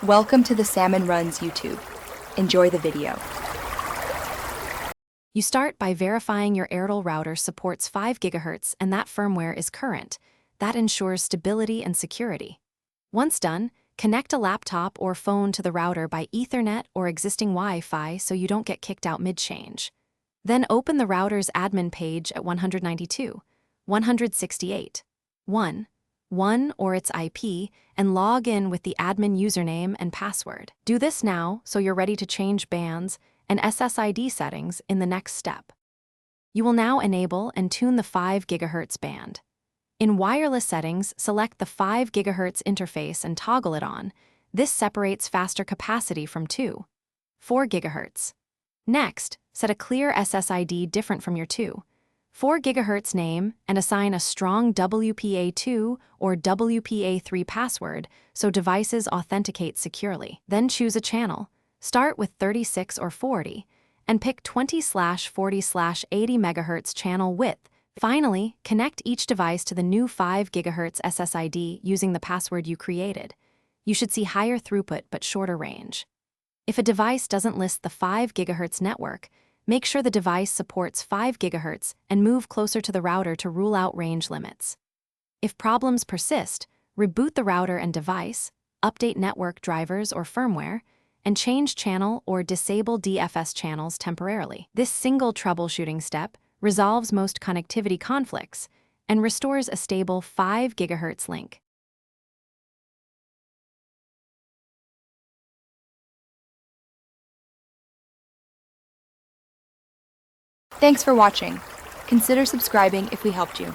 Welcome to the Salmon Runs YouTube. Enjoy the video. You start by verifying your Airtel router supports 5 GHz and that firmware is current. That ensures stability and security. Once done, connect a laptop or phone to the router by Ethernet or existing Wi-Fi so you don't get kicked out mid-change. Then open the router's admin page at 192, 168, 1 or its IP and log in with the admin username and password. Do this now so you're ready to change bands and SSID settings in the next step. You will now enable and tune the 5 GHz band. In wireless settings, select the 5 GHz interface and toggle it on. This separates faster capacity from 4 GHz. Next, set a clear SSID different from your 4 GHz name and assign a strong WPA2 or WPA3 password so devices authenticate securely. Then choose a channel. Start with 36 or 40 and pick 20/40/80 MHz channel width. Finally, connect each device to the new 5 GHz SSID using the password you created. You should see higher throughput but shorter range. If a device doesn't list the 5 GHz network, make sure the device supports 5 GHz and move closer to the router to rule out range limits. If problems persist, reboot the router and device, update network drivers or firmware, and change channel or disable DFS channels temporarily. This single troubleshooting step resolves most connectivity conflicts and restores a stable 5 GHz link. Thanks for watching. Consider subscribing if we helped you.